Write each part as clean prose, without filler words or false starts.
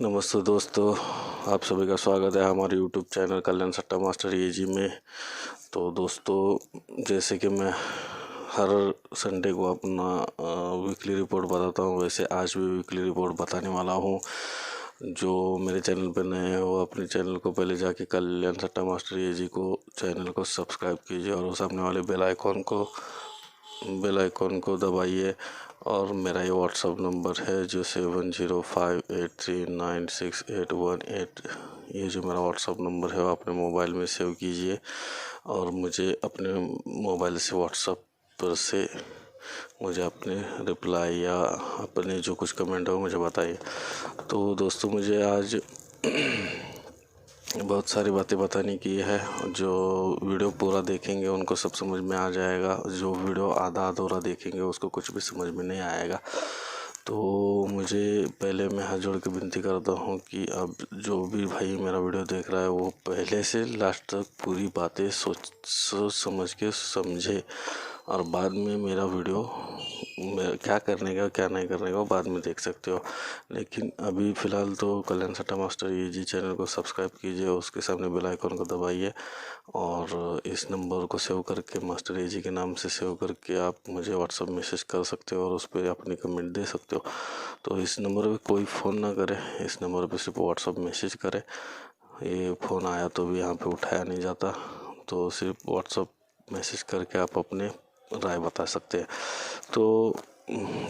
नमस्ते दोस्तों, आप सभी का स्वागत है हमारे YouTube चैनल कल्याण सट्टा मास्टर एजी में। तो दोस्तों, जैसे कि मैं हर संडे को अपना वीकली रिपोर्ट बताता हूँ, वैसे आज भी वीकली रिपोर्ट बताने वाला हूँ। जो मेरे चैनल पर नए हैं वो अपने चैनल को पहले जाके कल्याण सट्टा मास्टर एजी को चैनल को सब्सक्राइब कीजिए और उस सामने वाले बेल आइकॉन को दबाइए। और मेरा ये व्हाट्सअप नंबर है जो 7058396818। ये जो मेरा व्हाट्सअप नंबर है वो अपने मोबाइल में सेव कीजिए और मुझे अपने मोबाइल से व्हाट्सअप पर से मुझे अपने रिप्लाई या अपने जो कुछ कमेंट हो मुझे बताइए। तो दोस्तों, मुझे आज बहुत सारी बातें बताने की है। जो वीडियो पूरा देखेंगे उनको सब समझ में आ जाएगा, जो वीडियो आधा अधूरा देखेंगे उसको कुछ भी समझ में नहीं आएगा। तो मुझे पहले मैं हाथ जोड़ के विनती करता हूँ कि अब जो भी भाई मेरा वीडियो देख रहा है वो पहले से लास्ट तक पूरी बातें सोच समझ के समझे और बाद में मेरा वीडियो क्या करने का क्या नहीं करने का बाद में देख सकते हो। लेकिन अभी फ़िलहाल तो कल्याण सट्टा मास्टर एजी चैनल को सब्सक्राइब कीजिए, उसके सामने बेल आइकन को दबाइए और इस नंबर को सेव करके मास्टर एजी के नाम से सेव करके आप मुझे व्हाट्सअप मैसेज कर सकते हो और उस पर अपनी कमेंट दे सकते हो। तो इस नंबर पे कोई फ़ोन ना करे, इस नंबर पे सिर्फ व्हाट्सअप मैसेज करे। ये फ़ोन आया तो भी यहाँ पे उठाया नहीं जाता, तो सिर्फ व्हाट्सअप मैसेज करके आप अपने राय बता सकते हैं। तो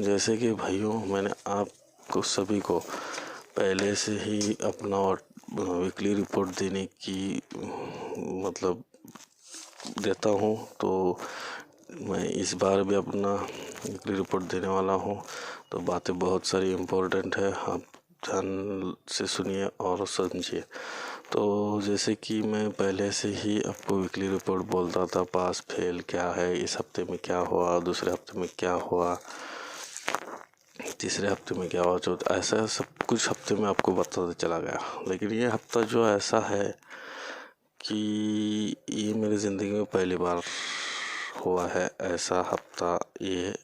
जैसे कि भाइयों, मैंने आपको सभी को पहले से ही अपना वीकली रिपोर्ट देने की मतलब देता हूँ, तो मैं इस बार भी अपना वीकली रिपोर्ट देने वाला हूँ। तो बातें बहुत सारी इम्पोर्टेंट है, आप ध्यान से सुनिए और समझिए। तो जैसे कि मैं पहले से ही आपको वीकली रिपोर्ट बोलता था, पास फेल क्या है, इस हफ्ते में क्या हुआ, दूसरे हफ्ते में क्या हुआ, तीसरे हफ्ते में क्या हुआ, चौथा, ऐसा सब कुछ हफ्ते में आपको बताते चला गया। लेकिन ये हफ्ता जो ऐसा है कि ये मेरी ज़िंदगी में पहली बार हुआ है, ऐसा हफ्ता ये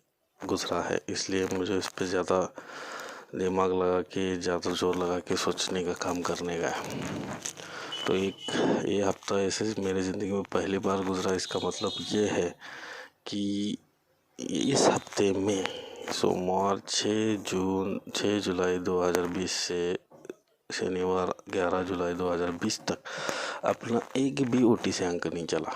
गुजरा है, इसलिए मुझे इस पर ज़्यादा दिमाग लगा के, ज़्यादा जोर लगा के सोचने का काम करने का है। तो ये हफ्ता ऐसे मेरी ज़िंदगी में पहली बार गुजरा। इसका मतलब ये है कि इस हफ्ते में सोमवार 6 जुलाई 2020 से शनिवार 11 जुलाई 2020 तक अपना एक भी OTC अंक नहीं चला,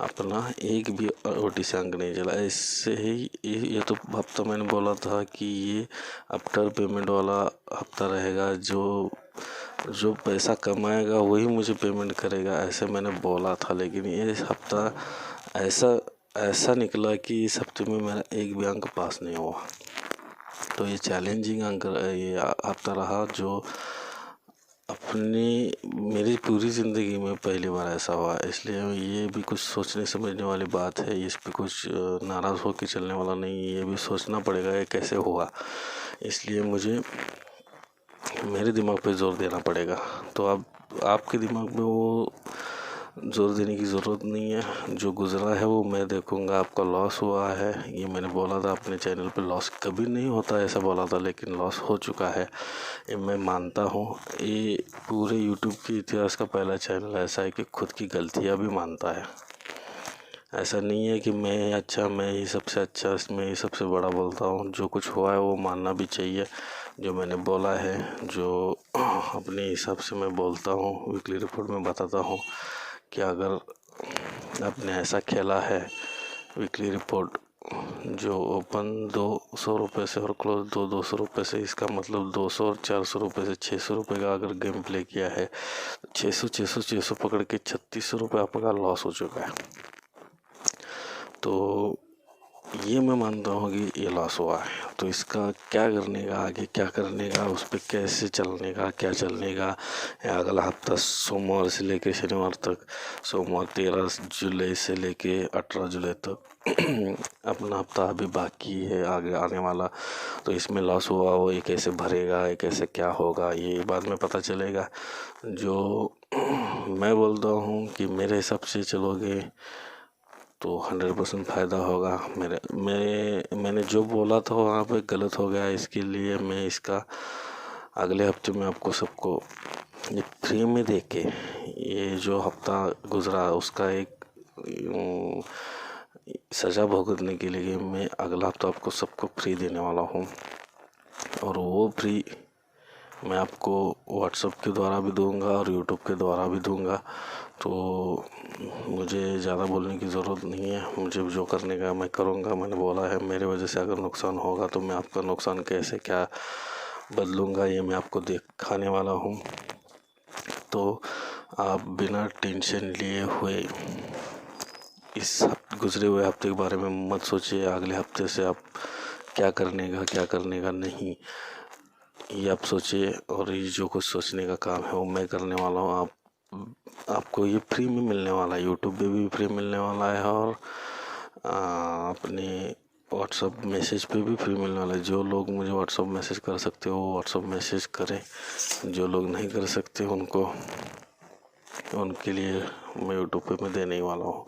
अपना एक भी OTC अंक नहीं चला। इससे ही ये तो हफ्ता मैंने बोला था कि ये आफ्टर पेमेंट वाला हफ्ता रहेगा, जो पैसा कमाएगा वही मुझे पेमेंट करेगा, ऐसे मैंने बोला था। लेकिन ये हफ्ता ऐसा निकला कि इस हफ्ते में मेरा एक भी अंक पास नहीं हुआ। तो ये चैलेंजिंग अंक ये हफ्ता रहा, जो मेरी पूरी ज़िंदगी में पहली बार ऐसा हुआ। इसलिए ये भी कुछ सोचने समझने वाली बात है, इस पे कुछ नाराज़ होकर चलने वाला नहीं, ये भी सोचना पड़ेगा ये कैसे हुआ। इसलिए मुझे मेरे दिमाग पे जोर देना पड़ेगा। तो अब आपके दिमाग में वो जोर देने की ज़रूरत नहीं है, जो गुज़रा है वो मैं देखूँगा। आपका लॉस हुआ है, ये मैंने बोला था अपने चैनल पे, लॉस कभी नहीं होता ऐसा बोला था, लेकिन लॉस हो चुका है, ये मैं मानता हूँ। ये पूरे यूट्यूब के इतिहास का पहला चैनल ऐसा है कि खुद की गलतियाँ भी मानता है। ऐसा नहीं है कि मैं ही सबसे अच्छा, मैं ही सबसे बड़ा बोलता हूँ। जो कुछ हुआ है वो मानना भी चाहिए, जो मैंने बोला है, जो अपने हिसाब से मैं बोलता हूँ, वीकली रिपोर्ट में बताता हूँ कि अगर आपने ऐसा खेला है वीकली रिपोर्ट जो ओपन 200 रुपये से और क्लोज 200 रुपये से, इसका मतलब 200 और 400 रुपये से 600 रुपये का अगर गेम प्ले किया है, 600 पकड़ के 3600 रुपये आपका लॉस हो चुका है। तो ये मैं मानता हूँ कि ये लॉस हुआ है। तो इसका क्या करने का, आगे क्या करने का, उस पर कैसे चलने का, क्या चलने का, अगला हफ्ता सोमवार से लेके शनिवार तक, सोमवार 13 जुलाई से लेके 18 जुलाई तक अपना हफ्ता अभी बाकी है आगे आने वाला। तो इसमें लॉस हुआ वो ये कैसे भरेगा, ये कैसे क्या होगा, ये बाद में पता चलेगा। जो मैं बोलता हूँ कि मेरे हिसाब से चलोगे तो 100% फ़ायदा होगा। मैंने जो बोला था वहाँ पे गलत हो गया, इसके लिए मैं इसका अगले हफ्ते में आपको सबको ये फ्री में दे के, ये जो हफ्ता गुजरा उसका एक सज़ा भुगतने के लिए मैं अगला हफ्ता आपको सबको फ्री देने वाला हूँ। और वो फ्री मैं आपको व्हाट्सएप के द्वारा भी दूंगा और यूट्यूब के द्वारा भी दूंगा। तो मुझे ज़्यादा बोलने की ज़रूरत नहीं है, मुझे जो करने का मैं करूँगा। मैंने बोला है मेरे वजह से अगर नुकसान होगा तो मैं आपका नुकसान कैसे क्या बदलूँगा ये मैं आपको दिखाने वाला हूँ। तो आप बिना टेंशन लिए हुए इस गुजरे हुए हफ्ते के बारे में मत सोचिए। अगले हफ्ते से आप क्या करने का नहीं, ये आप सोचिए। और ये जो कुछ सोचने का काम है वो मैं करने वाला हूँ। आपको ये फ्री में मिलने वाला है, यूट्यूब पे भी फ्री मिलने वाला है और अपने व्हाट्सअप मैसेज पे भी फ्री मिलने वाला है। जो लोग मुझे व्हाट्सअप मैसेज कर सकते हो वो व्हाट्सअप मैसेज करें, जो लोग नहीं कर सकते उनके लिए मैं यूट्यूब पे मैं देने वाला हूँ।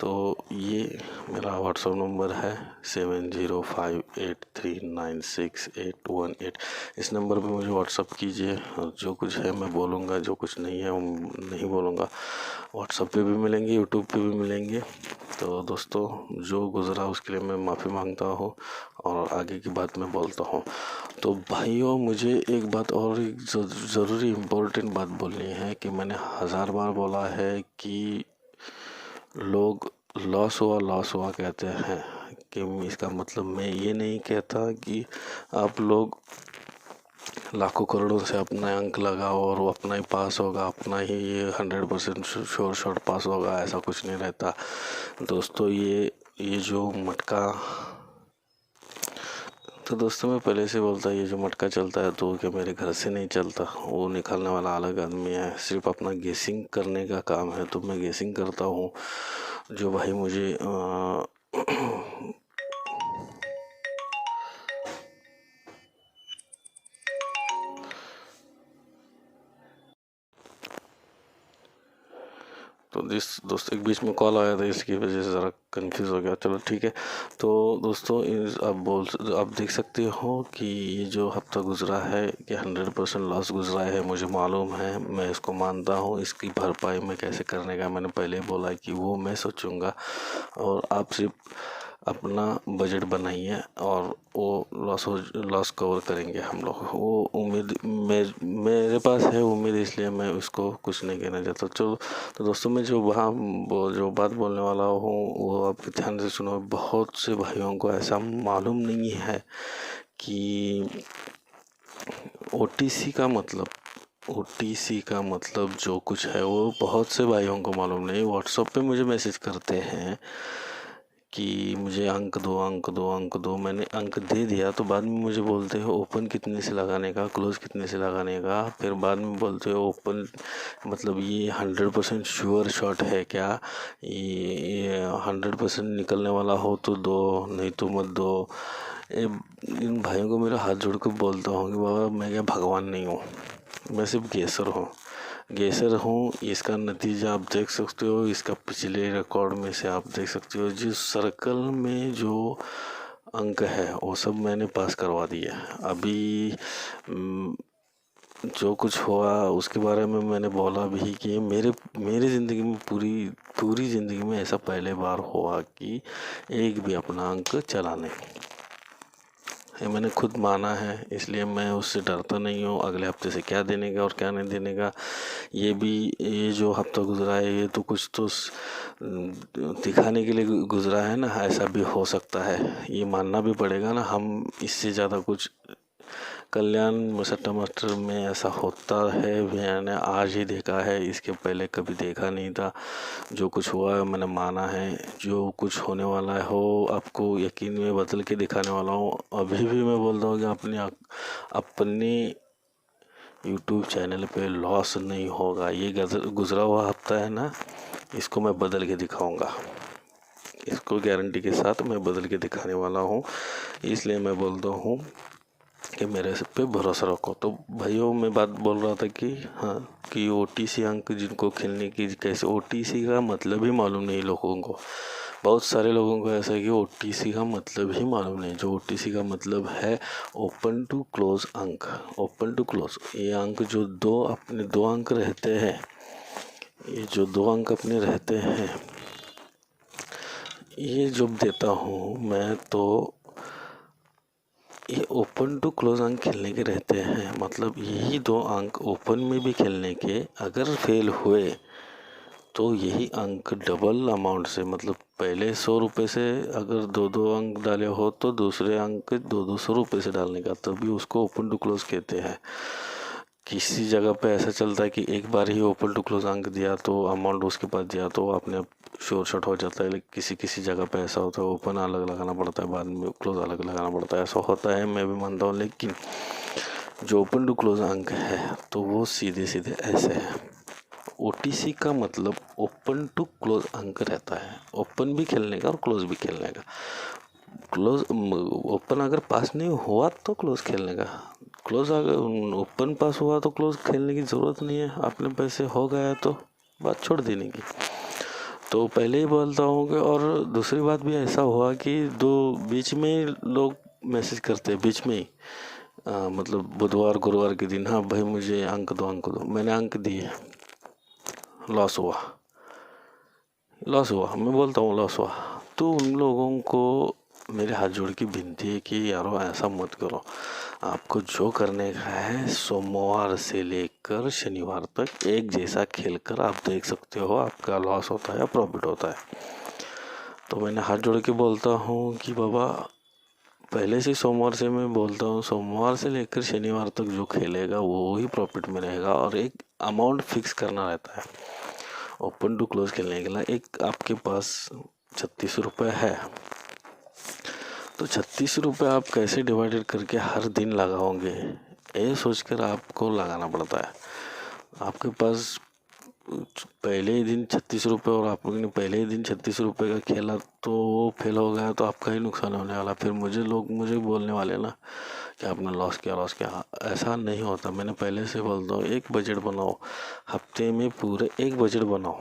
तो ये मेरा व्हाट्सअप नंबर है 7058396818। इस नंबर पे मुझे व्हाट्सअप कीजिए और जो कुछ है मैं बोलूँगा, जो कुछ नहीं है वो नहीं बोलूँगा। व्हाट्सअप पे भी मिलेंगे, यूट्यूब पे भी मिलेंगे। तो दोस्तों जो गुज़रा उसके लिए मैं माफ़ी मांगता हूँ और आगे की बात मैं बोलता हूँ। तो भाइयों मुझे एक बात और ज़रूरी इम्पोर्टेंट बात बोलनी है कि मैंने 1000 बार बोला है कि लोग लॉस हुआ कहते हैं कि इसका मतलब मैं ये नहीं कहता कि आप लोग लाखों करोड़ों से अपना अंक लगाओ और वो अपना ही पास होगा, अपना ही ये 100% श्योर पास होगा, ऐसा कुछ नहीं रहता दोस्तों। ये जो मटका, तो दोस्तों मैं पहले से बोलता ये जो मटका चलता है तो क्या मेरे घर से नहीं चलता, वो निकालने वाला अलग आदमी है, सिर्फ अपना गेसिंग करने का काम है। तो मैं गेसिंग करता हूँ। जो भाई मुझे तो दोस्त एक बीच में कॉल आया था इसकी वजह से ज़रा कंफ्यूज हो गया। चलो ठीक है। तो दोस्तों आप देख सकते हो कि ये जो हफ्ता गुजरा है कि 100% लॉस गुजरा है, मुझे मालूम है, मैं इसको मानता हूँ। इसकी भरपाई मैं कैसे करने का मैंने पहले ही बोला कि वो मैं सोचूंगा। और आप सिर्फ अपना बजट बनाइए और वो लॉस कवर करेंगे हम लोग। वो उम्मीद मेरे पास है उम्मीद, इसलिए मैं उसको कुछ नहीं कहना चाहता। चलो तो दोस्तों मैं जो बात बोलने वाला हूँ वो आप ध्यान से सुनो। बहुत से भाइयों को ऐसा मालूम नहीं है कि ओटीसी का मतलब जो कुछ है वो बहुत से भाइयों को मालूम नहीं। व्हाट्सएप पे मुझे मैसेज करते हैं कि मुझे अंक दो। मैंने अंक दे दिया तो बाद में मुझे बोलते हो ओपन कितने से लगाने का, क्लोज कितने से लगाने का। फिर बाद में बोलते हो ओपन मतलब ये 100% श्योर शॉट है क्या, ये 100% निकलने वाला हो तो दो, नहीं तो मत दो। इन भाइयों को मेरा हाथ जोड़ कर बोलता हूँ कि बाबा मैं क्या भगवान नहीं हूँ, मैं सिर्फ गेसर हूँ। इसका नतीजा आप देख सकते हो, इसका पिछले रिकॉर्ड में से आप देख सकते हो। जिस सर्कल में जो अंक है वो सब मैंने पास करवा दिया। अभी जो कुछ हुआ उसके बारे में मैंने बोला भी कि मेरे ज़िंदगी में पूरी ज़िंदगी में ऐसा पहले बार हुआ कि एक भी अपना अंक चला नहीं। ये मैंने खुद माना है, इसलिए मैं उससे डरता नहीं हूँ। अगले हफ्ते से क्या देने का और क्या नहीं देने का, ये जो हफ्ता गुजरा है ये तो कुछ तो दिखाने के लिए गुजरा है ना, ऐसा भी हो सकता है, ये मानना भी पड़ेगा ना। हम इससे ज़्यादा कुछ कल्याण मसट्टा मास्टर में ऐसा होता है मैंने आज ही देखा है, इसके पहले कभी देखा नहीं था। जो कुछ हुआ है मैंने माना है, जो कुछ होने वाला है हो आपको यकीन में बदल के दिखाने वाला हूँ। अभी भी मैं बोलता हूँ कि अपने यूट्यूब चैनल पे लॉस नहीं होगा। ये गुजरा हुआ हफ्ता है ना, इसको मैं बदल के दिखाऊंगा, इसको गारंटी के साथ मैं बदल के दिखाने वाला हूँ। इसलिए मैं बोलता हूँ कि मेरे पे भरोसा रखो। तो भाइयों मैं बात बोल रहा था कि हाँ कि ओटीसी अंक जिनको खेलने की, कैसे ओटीसी का मतलब ही मालूम नहीं लोगों को। बहुत सारे लोगों को ऐसा है कि ओटीसी का मतलब ही मालूम नहीं। जो ओटीसी का मतलब है ओपन टू क्लोज अंक। ओपन टू क्लोज, ये अंक जो अपने दो अंक रहते हैं, ये जो दो अंक अपने रहते हैं, ये जब देता हूँ मैं तो ये ओपन टू क्लोज अंक खेलने के रहते हैं। मतलब यही दो अंक ओपन में भी खेलने के अगर फेल हुए तो यही अंक डबल अमाउंट से, मतलब पहले 100 रुपये से अगर दो दो अंक डाले हो तो दूसरे अंक 200 रुपये से डालने का, तभी उसको ओपन टू क्लोज कहते हैं। किसी जगह पे ऐसा चलता है कि एक बार ही ओपन टू क्लोज अंक दिया तो अमाउंट उसके पास दिया तो अपने आप शोर शॉर्ट हो जाता है। लेकिन किसी किसी जगह पे ऐसा होता है ओपन अलग लगाना पड़ता है, बाद में क्लोज अलग लगाना पड़ता है, ऐसा होता है, मैं भी मानता हूँ। लेकिन जो ओपन टू क्लोज अंक है तो वो सीधे सीधे ऐसे है। ओटीसी का मतलब ओपन टू क्लोज अंक रहता है, ओपन भी खेलने का और क्लोज भी खेलने का। क्लोज ओपन अगर पास नहीं हुआ तो क्लोज खेलने का, क्लोज अगर ओपन पास हुआ तो क्लोज खेलने की ज़रूरत नहीं है। अपने पैसे हो गया तो बात छोड़ देने की। तो पहले ही बोलता हूँ कि, और दूसरी बात भी ऐसा हुआ कि दो बीच में लोग मैसेज करते हैं बीच में ही, मतलब बुधवार गुरुवार के दिन, हाँ भाई मुझे अंक दो, मैंने अंक दिए, लॉस हुआ, मैं बोलता हूँ लॉस हुआ। तो उन लोगों को मेरे हाथ जोड़ की विनती है कि यारो ऐसा मत करो। आपको जो करने का है सोमवार से लेकर शनिवार तक एक जैसा खेलकर आप देख सकते हो आपका लॉस होता है या प्रॉफिट होता है। तो मैंने हाथ जोड़ के बोलता हूँ कि बाबा पहले से सोमवार से मैं बोलता हूँ, सोमवार से लेकर शनिवार तक जो खेलेगा वो ही प्रॉफिट में रहेगा। और एक अमाउंट फिक्स करना रहता है ओपन टू क्लोज खेलने के लिए। एक आपके पास 36 रुपये है तो 36 रुपये आप कैसे डिवाइडेड करके हर दिन लगाओगे, ये सोचकर आपको लगाना पड़ता है। आपके पास पहले ही दिन 36 रुपये और आपने पहले ही दिन 36 रुपये का खेला तो वो फेल हो गया तो आपका ही नुकसान होने वाला। फिर लोग मुझे बोलने वाले ना कि आपने लॉस किया। ऐसा नहीं होता। मैंने पहले से बोलता हूँ एक बजट बनाओ, हफ्ते में पूरे एक बजट बनाओ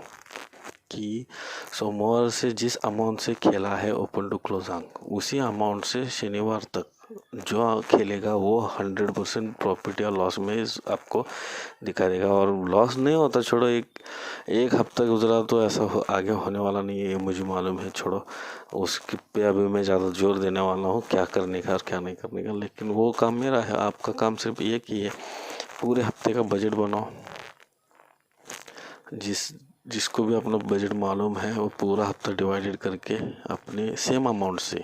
कि सोमवार से जिस अमाउंट से खेला है ओपन टू क्लोज अंक, उसी अमाउंट से शनिवार तक जो खेलेगा वो 100% प्रॉफिट या लॉस में आपको दिखा देगा। और लॉस नहीं होता, छोड़ो, एक हफ्ता गुजरा तो ऐसा आगे होने वाला नहीं है, मुझे मालूम है। छोड़ो उसके पे अभी मैं ज़्यादा जोर देने वाला हूँ क्या करने का और क्या नहीं करने का। लेकिन वो काम मेरा है, आपका काम सिर्फ एक ही है, पूरे हफ्ते का बजट बनाओ। जिसको भी अपना बजट मालूम है वो पूरा हफ्ता डिवाइडेड करके अपने सेम अमाउंट से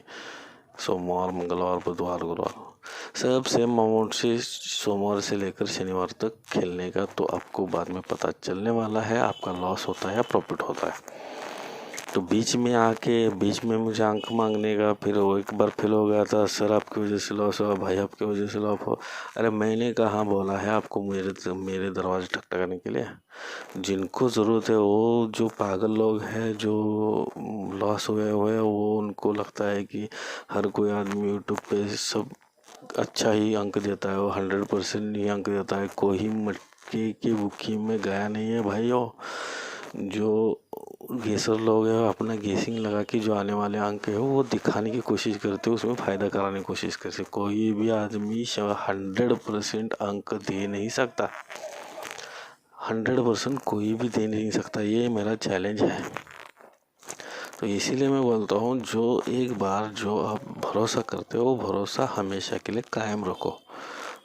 सोमवार मंगलवार बुधवार गुरुवार सब सेम अमाउंट से सोमवार से लेकर शनिवार तक खेलने का। तो आपको बाद में पता चलने वाला है आपका लॉस होता है या प्रॉफिट होता है। तो बीच में मुझे अंक मांगने का, फिर वो एक बार फेल हो गया था, सर आपकी वजह से लॉस हुआ, भाई आपकी वजह से लॉस हो। अरे मैंने कहाँ बोला है आपको मेरे दरवाजे ठकठकाने के लिए। जिनको ज़रूरत है वो जो पागल लोग हैं जो लॉस हुए हुए वो उनको लगता है कि हर कोई आदमी यूट्यूब पे सब अच्छा ही अंक देता है, वो 100% ही अंक देता है। कोई मटके की बुकी में गया नहीं है भाइयों। जो गेसर लोग हैं अपना गेसिंग लगा के जो आने वाले अंक है वो दिखाने की कोशिश करते हैं, उसमें फ़ायदा कराने की कोशिश करते। कोई भी आदमी 100% अंक दे नहीं सकता, 100% कोई भी दे नहीं सकता, ये मेरा चैलेंज है। तो इसीलिए मैं बोलता हूँ जो एक बार जो आप भरोसा करते हो वो भरोसा हमेशा के लिए कायम रखो,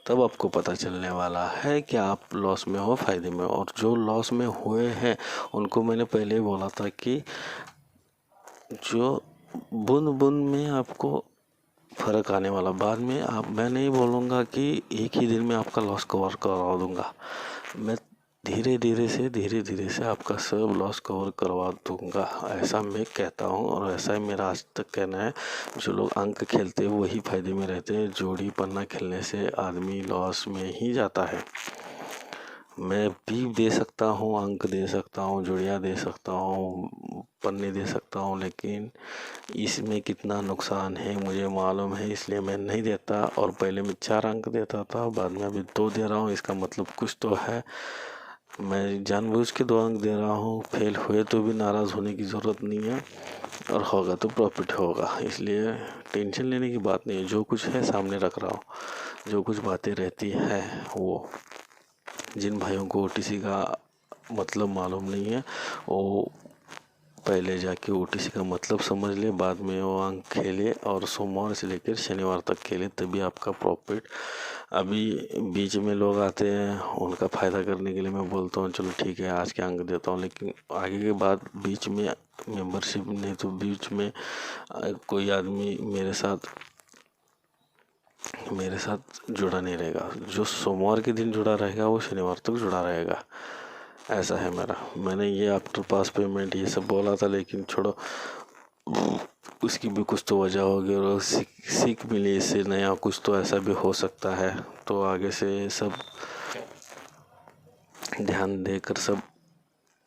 तब आपको पता चलने वाला है कि आप लॉस में हो फ़ायदे में। और जो लॉस में हुए हैं उनको मैंने पहले ही बोला था कि जो बूंद बूंद में आपको फ़र्क आने वाला, बाद में मैं नहीं बोलूँगा कि एक ही दिन में आपका लॉस कवर करवा दूँगा। मैं धीरे धीरे से आपका सब लॉस कवर करवा दूंगा, ऐसा मैं कहता हूँ। और ऐसा ही मेरा आज तक कहना है। जो लोग अंक खेलते हैं वही फायदे में रहते हैं, जोड़ी पन्ना खेलने से आदमी लॉस में ही जाता है। मैं भी दे सकता हूँ, अंक दे सकता हूँ, जोड़ियाँ दे सकता हूँ, पन्ने दे सकता हूँ, लेकिन इसमें कितना नुकसान है मुझे मालूम है, इसलिए मैं नहीं देता। और पहले मैं 4 अंक देता था, बाद में अभी 2 दे रहा हूँ, इसका मतलब कुछ तो है। मैं जानबूझ के 2 अंक दे रहा हूँ, फेल हुए तो भी नाराज़ होने की ज़रूरत नहीं है, और होगा तो प्रॉफिट होगा, इसलिए टेंशन लेने की बात नहीं है। जो कुछ है सामने रख रहा हूँ, जो कुछ बातें रहती है वो, जिन भाइयों को ओटीसी का मतलब मालूम नहीं है वो पहले जाके ओटीसी का मतलब समझ ले, बाद में वो अंक खेले और सोमवार से लेकर शनिवार तक खेले, तभी आपका प्रॉफिट। अभी बीच में लोग आते हैं, उनका फ़ायदा करने के लिए मैं बोलता हूँ चलो ठीक है आज के अंक देता हूँ, लेकिन आगे के बाद बीच में मेंबरशिप नहीं तो बीच में कोई आदमी मेरे साथ जुड़ा नहीं रहेगा। जो सोमवार के दिन जुड़ा रहेगा वो शनिवार तक जुड़ा रहेगा, ऐसा है मेरा। मैंने ये आफ्टर पास पेमेंट ये सब बोला था, लेकिन छोड़ो, उसकी भी कुछ तो वजह होगी और सीख मिली इससे, नया कुछ तो ऐसा भी हो सकता है। तो आगे से सब ध्यान देकर सब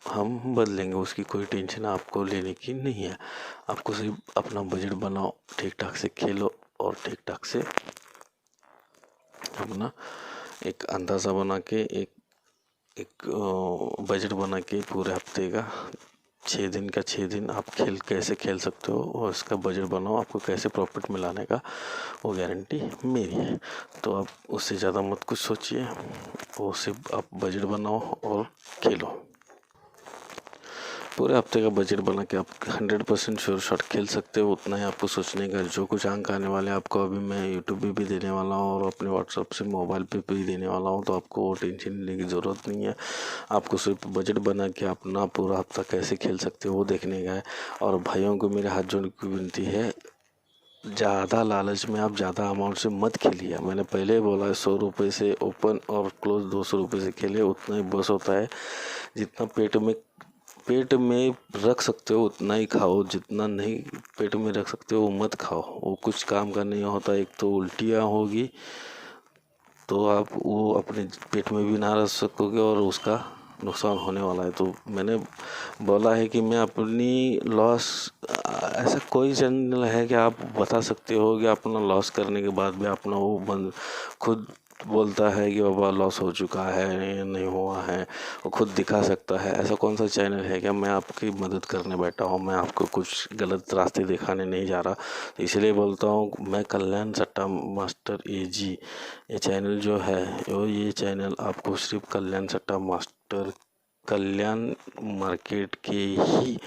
हम बदलेंगे, उसकी कोई टेंशन आपको लेने की नहीं है। आपको सिर्फ अपना बजट बनाओ, ठीक ठाक से खेलो और ठीक ठाक से अपना एक अंदाज़ा बना के एक बजट बना के पूरे हफ्ते का 6 दिन का 6 दिन आप कैसे खेल सकते हो और इसका बजट बनाओ, आपको कैसे प्रॉफिट मिलाने का वो गारंटी मेरी है। तो आप उससे ज़्यादा मत कुछ सोचिए, वो सिर्फ आप बजट बनाओ और खेलो। पूरे हफ्ते का बजट बना के आप 100% श्योर शॉट खेल सकते हो, उतना ही आपको सोचने का। जो कुछ अंक आने वाले आपको अभी मैं यूट्यूब पे भी देने वाला हूँ और अपने व्हाट्सअप से मोबाइल पे भी देने वाला हूँ, तो आपको वो टेंशन लेने की ज़रूरत नहीं है। आपको सिर्फ बजट बना के अपना पूरा हफ्ता कैसे खेल सकते हो वो देखने का है। और भाइयों को मेरे हाथ जोड़ की विनती है, ज़्यादा लालच में आप ज़्यादा अमाउंट से मत खेलिए। मैंने पहले ही बोला है 100 रुपये से ओपन और क्लोज 200 रुपये से खेले, उतना ही बस होता है। जितना पेट में रख सकते हो उतना ही खाओ, जितना नहीं पेट में रख सकते हो वो मत खाओ, वो कुछ काम का नहीं होता। एक तो उल्टियाँ होगी तो आप वो अपने पेट में भी ना रख सकोगे और उसका नुकसान होने वाला है। तो मैंने बोला है कि मैं अपनी लॉस, ऐसा कोई चैनल है कि आप बता सकते हो कि अपना लॉस करने के बाद भी अपना वो बंद खुद बोलता है कि बाबा लॉस हो चुका है, नहीं हुआ है, वो खुद दिखा सकता है? ऐसा कौन सा चैनल है? क्या मैं आपकी मदद करने बैठा हूँ? मैं आपको कुछ गलत रास्ते दिखाने नहीं जा रहा। तो इसलिए बोलता हूँ, मैं कल्याण सट्टा मास्टर AG, ये चैनल जो है ये चैनल आपको सिर्फ कल्याण सट्टा मास्टर, कल्याण मार्केट के ही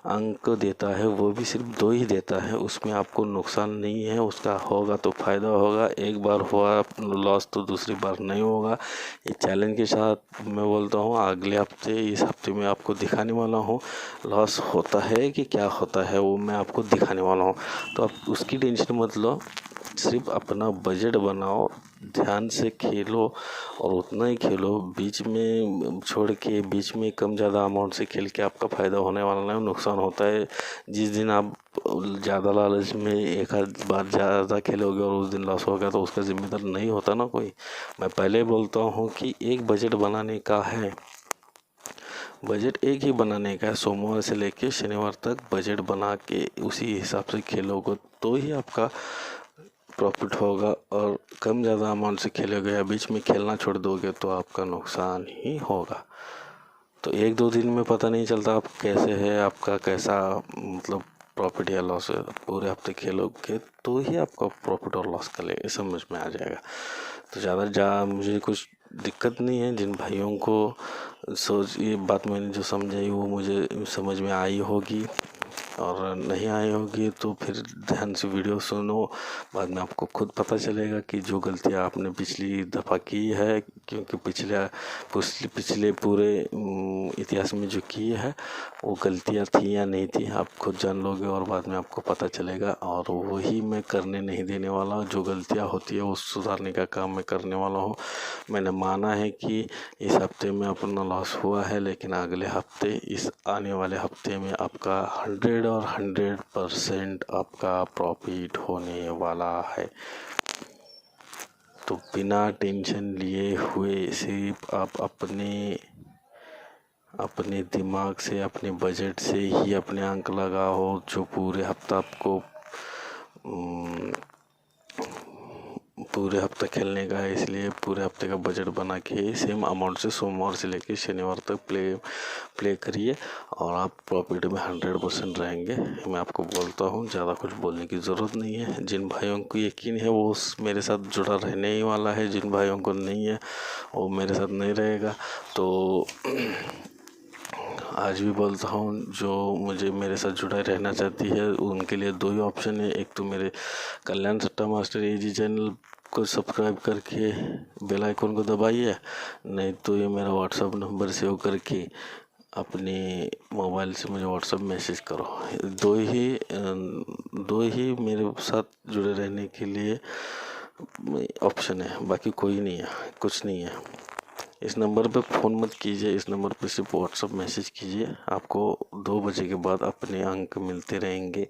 अंक देता है, वो भी सिर्फ 2 ही देता है। उसमें आपको नुकसान नहीं है, उसका होगा तो फ़ायदा होगा। एक बार हुआ लॉस तो दूसरी बार नहीं होगा। ये चैलेंज के साथ मैं बोलता हूँ, अगले हफ्ते इस हफ्ते में आपको दिखाने वाला हूँ लॉस होता है कि क्या होता है, वो मैं आपको दिखाने वाला हूँ। तो आप उसकी टेंशन मत लो, सिर्फ अपना बजट बनाओ, ध्यान से खेलो और उतना ही खेलो। बीच में छोड़ के बीच में कम ज़्यादा अमाउंट से खेल के आपका फ़ायदा होने वाला नहीं, नुकसान होता है। जिस दिन आप ज़्यादा लालच में एक आध बार ज़्यादा खेलोगे और उस दिन लॉस हो गया तो उसका जिम्मेदार नहीं होता ना कोई। मैं पहले बोलता हूँ कि एक बजट बनाने का है, बजट एक ही बनाने का है। सोमवार से लेके शनिवार तक बजट बना के उसी हिसाब से खेलोगे तो ही आपका प्रॉफिट होगा। और कम ज़्यादा अमाउंट से खेलोगे या बीच में खेलना छोड़ दोगे तो आपका नुकसान ही होगा। तो 1-2 दिन में पता नहीं चलता आप कैसे है, आपका कैसा मतलब प्रॉफिट या लॉस है। पूरे हफ्ते खेलोगे तो ही आपका प्रॉफिट और लॉस का समझ में आ जाएगा। तो मुझे कुछ दिक्कत नहीं है। जिन भाइयों को ये बात मैंने जो समझाई वो मुझे समझ में आई होगी, और नहीं आई होगी तो फिर ध्यान से वीडियो सुनो, बाद में आपको खुद पता चलेगा कि जो गलतियाँ आपने पिछली दफ़ा की है, क्योंकि पिछले पूरे इतिहास में जो की है वो गलतियाँ थी या नहीं थी, आप खुद जान लोगे और बाद में आपको पता चलेगा। और वही मैं करने नहीं देने वाला, जो गलतियाँ होती है वो सुधारने का काम मैं करने वाला हूँ। मैंने माना है कि इस हफ्ते में अपना लॉस हुआ है, लेकिन अगले हफ्ते, इस आने वाले हफ्ते में आपका 100% आपका प्रॉफिट होने वाला है। तो बिना टेंशन लिए हुए सिर्फ आप अपने दिमाग से, अपने बजट से ही अपने अंक लगाओ, जो पूरे हफ्ता आपको पूरे हफ्ते खेलने का है, इसलिए पूरे हफ्ते का बजट बना के सेम अमाउंट से सोमवार से लेके शनिवार तक प्ले करिए और आप प्रॉफिट में 100% रहेंगे। मैं आपको बोलता हूँ, ज़्यादा कुछ बोलने की ज़रूरत नहीं है। जिन भाइयों को यकीन है वो मेरे साथ जुड़ा रहने ही वाला है, जिन भाइयों को नहीं है वो मेरे साथ नहीं रहेगा। तो आज भी बोलता हूँ, जो मुझे मेरे साथ जुड़ा रहना चाहती है उनके लिए दो ही ऑप्शन है। एक तो मेरे कल्याण सट्टा मास्टर एजी चैनल को सब्सक्राइब करके बेल आइकन को दबाइए, नहीं तो ये मेरा व्हाट्सअप नंबर सेव करके अपने मोबाइल से मुझे व्हाट्सअप मैसेज करो। दो ही मेरे साथ जुड़े रहने के लिए ऑप्शन है, बाकी कोई नहीं है, कुछ नहीं है। इस नंबर पे फ़ोन मत कीजिए, इस नंबर पे सिर्फ व्हाट्सअप मैसेज कीजिए। आपको 2 बजे के बाद अपने अंक मिलते रहेंगे।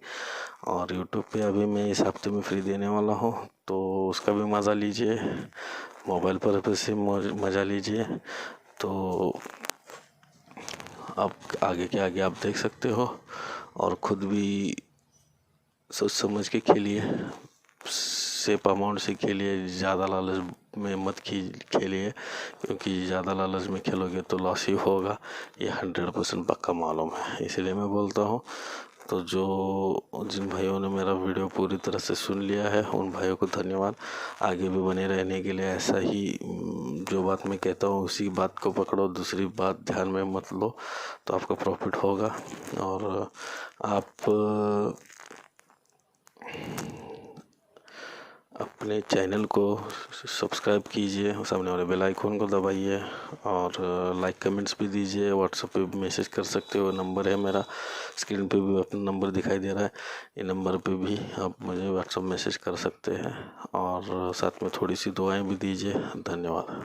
और यूट्यूब पे अभी मैं इस हफ्ते में फ्री देने वाला हूँ, तो उसका भी मज़ा लीजिए, मोबाइल पर से मज़ा लीजिए। तो आप आगे के आगे आप देख सकते हो और ख़ुद भी सोच समझ के खेलिए, सेफ अमाउंट से खेलिए, ज़्यादा लालच में मत खेलिए, क्योंकि ज़्यादा लालच में खेलोगे तो लॉस ही होगा, ये 100% पक्का मालूम है। इसलिए मैं बोलता हूँ, तो जिन भाइयों ने मेरा वीडियो पूरी तरह से सुन लिया है उन भाइयों को धन्यवाद। आगे भी बने रहने के लिए ऐसा ही जो बात मैं कहता हूँ उसी बात को पकड़ो, दूसरी बात ध्यान में मत लो, तो आपका प्रॉफिट होगा। और आप अपने चैनल को सब्सक्राइब कीजिए, सामने वाले बेल आइकन को दबाइए और लाइक कमेंट्स भी दीजिए। व्हाट्सएप पे भी मैसेज कर सकते हो, नंबर है मेरा, स्क्रीन पे भी अपना नंबर दिखाई दे रहा है, ये नंबर पे भी आप मुझे व्हाट्सएप मैसेज कर सकते हैं और साथ में थोड़ी सी दुआएं भी दीजिए। धन्यवाद।